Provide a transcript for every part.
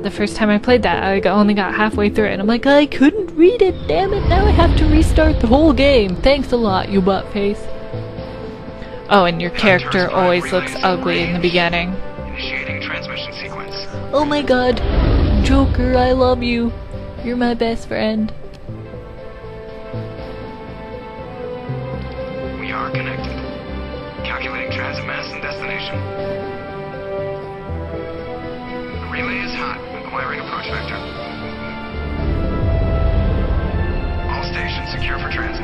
The first time I played that, I only got halfway through it, and I'm like, I couldn't read it, damn it, now I have to restart the whole game. Thanks a lot, you butt face. Oh, and your character always looks ugly in the beginning. Initiating transmission sequence. Oh my god, Joker, I love you. You're my best friend. We are connected. Calculating transit mass and destination. The relay is hot, acquiring approach vector. All stations secure for transit.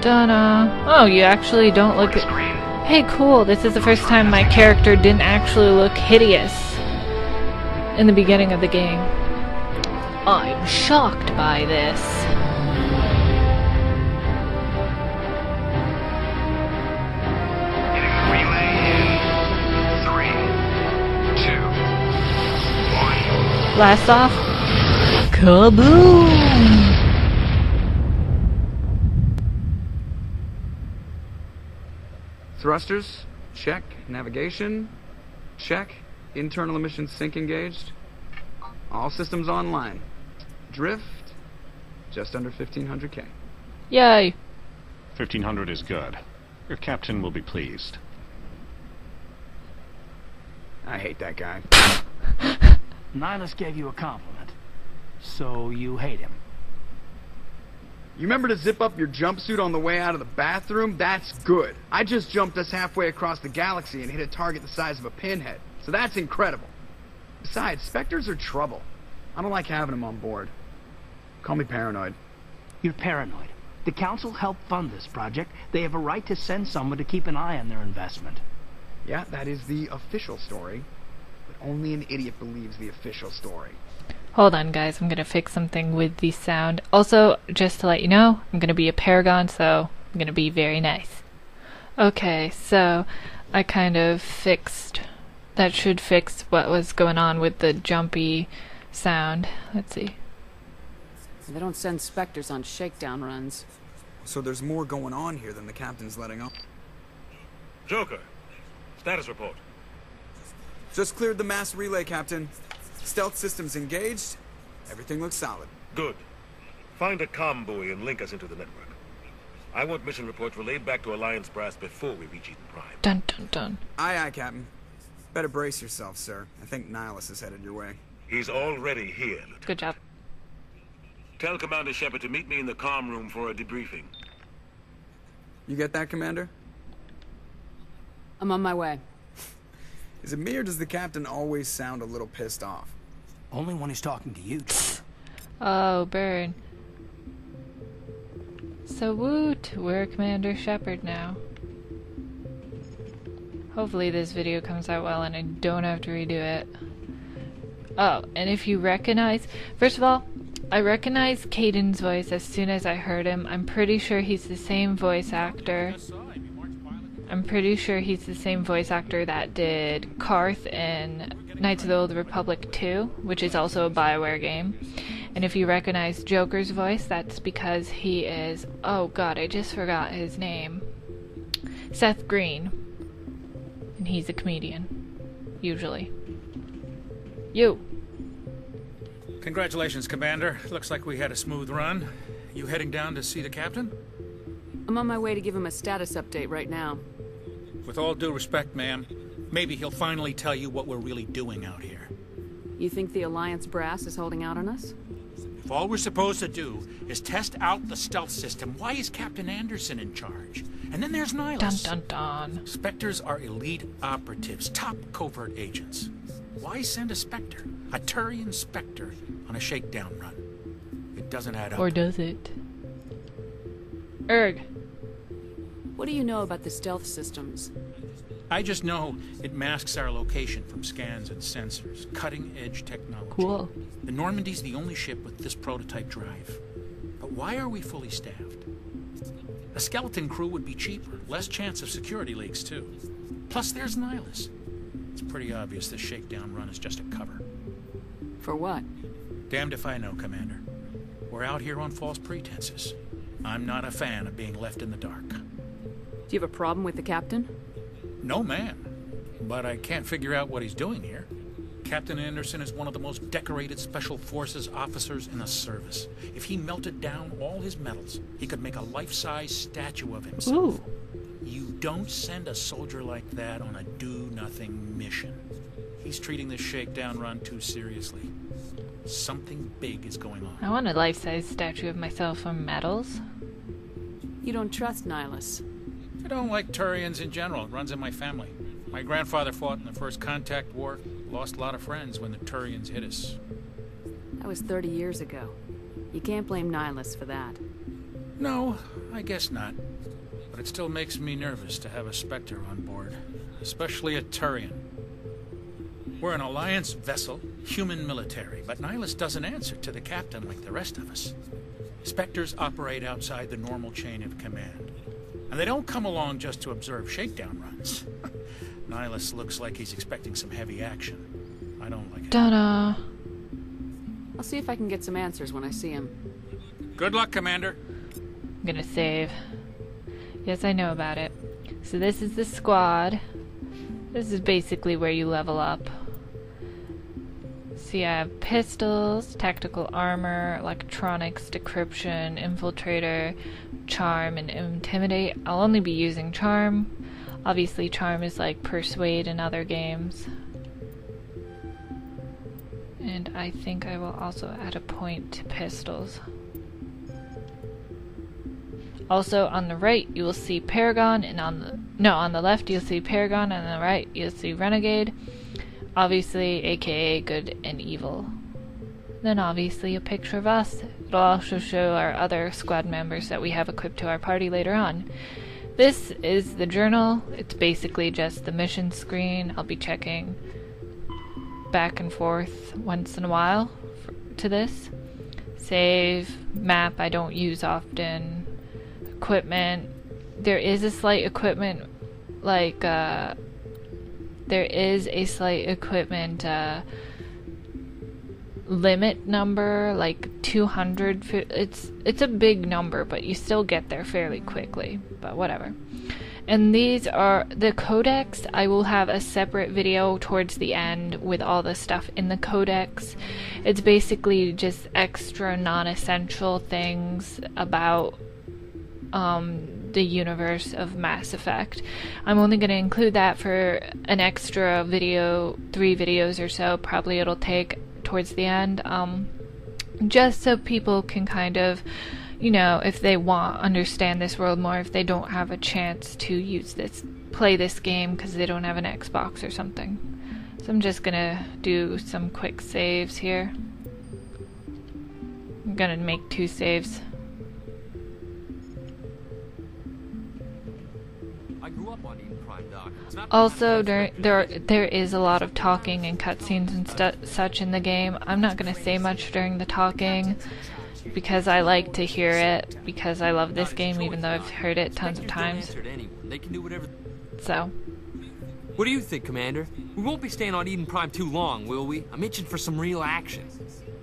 Donna. Oh, you actually don't look at... Hey, cool. This is the first time my character didn't actually look hideous in the beginning of the game. I'm shocked by this. Hitting the relay in 3, 2, 1. Blast off. Kaboom! Thrusters, check. Navigation, check. Internal emissions sync engaged. All systems online. Drift, just under 1500K. Yay! 1500 is good. Your captain will be pleased. I hate that guy. Nihilus gave you a compliment, so you hate him. You remember to zip up your jumpsuit on the way out of the bathroom? That's good. I just jumped us halfway across the galaxy and hit a target the size of a pinhead, so that's incredible. Besides, Spectres are trouble. I don't like having them on board. Call me paranoid. You're paranoid. The Council helped fund this project. They have a right to send someone to keep an eye on their investment. Yeah, that is the official story. But only an idiot believes the official story. Hold on, guys. I'm gonna fix something with the sound. Also, just to let you know, I'm gonna be a paragon, so I'm gonna be very nice. Okay, so I kind of fixed... That should fix what was going on with the jumpy sound. Let's see. They don't send Spectres on shakedown runs. So there's more going on here than the captain's letting on. Joker, status report. Just cleared the mass relay, Captain. Stealth systems engaged. Everything looks solid. Good. Find a comm buoy and link us into the network. I want mission reports relayed back to Alliance Brass before we reach Eden Prime. Dun dun dun. Aye, aye, Captain. Better brace yourself, sir. I think Nihilus is headed your way. He's already here, Lieutenant. Good job. Tell Commander Shepard to meet me in the comm room for a debriefing. You get that, Commander? I'm on my way. Is it me or does the captain always sound a little pissed off? Only when he's talking to you. Oh, burn. So woot, we're Commander Shepard now. Hopefully this video comes out well and I don't have to redo it. Oh, and if you recognize... First of all, I recognize Caden's voice as soon as I heard him. I'm pretty sure he's the same voice actor. I'm pretty sure he's the same voice actor that did Karth in Knights of the Old Republic 2, which is also a BioWare game. And if you recognize Joker's voice, that's because he is... Oh god, I just forgot his name. Seth Green. And he's a comedian. Usually. You. Congratulations, Commander. Looks like we had a smooth run. You heading down to see the captain? I'm on my way to give him a status update right now. With all due respect, ma'am, maybe he'll finally tell you what we're really doing out here. You think the Alliance brass is holding out on us? If all we're supposed to do is test out the stealth system, why is Captain Anderson in charge? And then there's Nihilus. Dun dun dun. Spectres are elite operatives, top covert agents. Why send a Spectre, a Turian Spectre, on a shakedown run? It doesn't add up. Or does it? Erg. What do you know about the stealth systems? I just know it masks our location from scans and sensors. Cutting-edge technology. Cool. The Normandy's the only ship with this prototype drive. But why are we fully staffed? A skeleton crew would be cheaper. Less chance of security leaks, too. Plus, there's Nihilus. It's pretty obvious this shakedown run is just a cover. For what? Damned if I know, Commander. We're out here on false pretenses. I'm not a fan of being left in the dark. Do you have a problem with the captain? No, ma'am. But I can't figure out what he's doing here. Captain Anderson is one of the most decorated Special Forces officers in the service. If he melted down all his medals, he could make a life-size statue of himself. Ooh. You don't send a soldier like that on a do-nothing mission. He's treating this shakedown run too seriously. Something big is going on. I want a life-size statue of myself from medals. You don't trust Nihilus. I don't like Turians in general. It runs in my family. My grandfather fought in the First Contact War. Lost a lot of friends when the Turians hit us. That was 30 years ago. You can't blame Nihilus for that. No, I guess not. But it still makes me nervous to have a Spectre on board. Especially a Turian. We're an Alliance vessel, human military, but Nihilus doesn't answer to the captain like the rest of us. Spectres operate outside the normal chain of command. And they don't come along just to observe shakedown runs. Nihilus looks like he's expecting some heavy action. I don't like it. Ta-da! I'll see if I can get some answers when I see him. Good luck, Commander. I'm gonna save. Yes, I know about it. So this is the squad. This is basically where you level up. See, I have pistols, tactical armor, electronics, decryption, infiltrator, charm, and intimidate. I'll only be using charm. Obviously, charm is like persuade in other games. And I think I will also add a point to pistols. Also, on the right, you will see Paragon, and on the left, you'll see Paragon, and on the right, you'll see Renegade. Obviously, aka good and evil. Then obviously a picture of us. It'll also show our other squad members that we have equipped to our party later on. This is the journal. It's basically just the mission screen. I'll be checking back and forth once in a while to this. Save, map I don't use often. Equipment. There is a slight equipment limit number, like 200. It's a big number, but you still get there fairly quickly, but whatever. And these are the codex. I will have a separate video towards the end with all the stuff in the codex. It's basically just extra non-essential things about the universe of Mass Effect. I'm only going to include that for an extra video, 3 videos or so, probably it'll take towards the end, just so people can kind of, you know, if they understand this world more, if they don't have a chance to play this game because they don't have an Xbox or something. So I'm just gonna do some quick saves here. I'm gonna make 2 saves. Also, there is a lot of talking and cutscenes and such in the game. I'm not going to say much during the talking because I like to hear it, because I love this game even though I've heard it tons of times. So. What do you think, Commander? We won't be staying on Eden Prime too long, will we? I'm itching for some real action.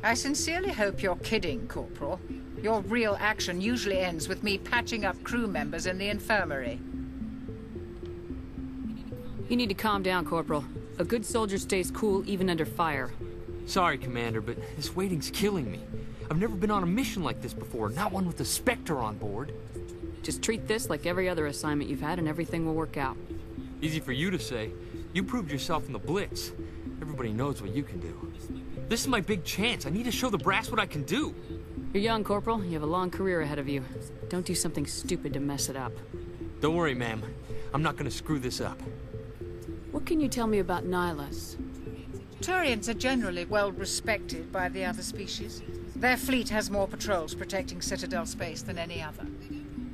I sincerely hope you're kidding, Corporal. Your real action usually ends with me patching up crew members in the infirmary. You need to calm down, Corporal. A good soldier stays cool even under fire. Sorry, Commander, but this waiting's killing me. I've never been on a mission like this before, not one with a Spectre on board. Just treat this like every other assignment you've had and everything will work out. Easy for you to say. You proved yourself in the Blitz. Everybody knows what you can do. This is my big chance. I need to show the brass what I can do. You're young, Corporal. You have a long career ahead of you. Don't do something stupid to mess it up. Don't worry, ma'am. I'm not gonna screw this up. What can you tell me about Nihilus? Turians are generally well respected by the other species. Their fleet has more patrols protecting Citadel space than any other.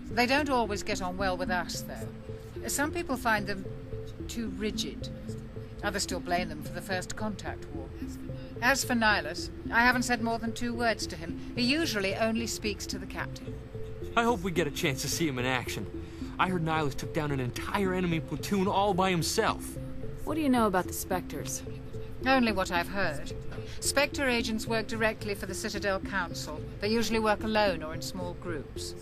They don't always get on well with us, though. Some people find them too rigid. Others still blame them for the First Contact War. As for Nihilus, I haven't said more than 2 words to him. He usually only speaks to the captain. I hope we get a chance to see him in action. I heard Nihilus took down an entire enemy platoon all by himself. What do you know about the Spectres? Only what I've heard. Spectre agents work directly for the Citadel Council. They usually work alone or in small groups.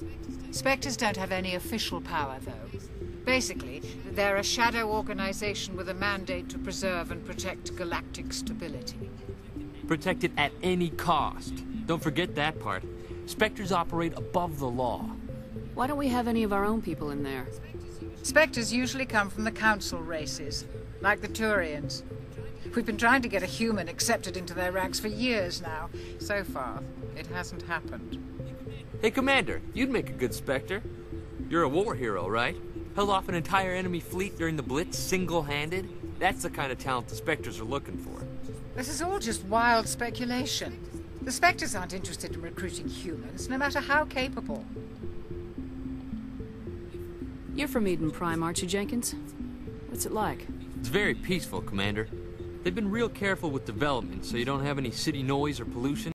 Spectres don't have any official power, though. Basically, they're a shadow organization with a mandate to preserve and protect galactic stability. Protect it at any cost. Don't forget that part. Spectres operate above the law. Why don't we have any of our own people in there? Spectres usually come from the Council races, like the Turians. We've been trying to get a human accepted into their ranks for years now. So far, it hasn't happened. Hey, Commander, you'd make a good Spectre. You're a war hero, right? Held off an entire enemy fleet during the Blitz single-handed? That's the kind of talent the Spectres are looking for. This is all just wild speculation. The Spectres aren't interested in recruiting humans, no matter how capable. You're from Eden Prime, aren't you, Jenkins? What's it like? It's very peaceful, Commander. They've been real careful with development, so you don't have any city noise or pollution.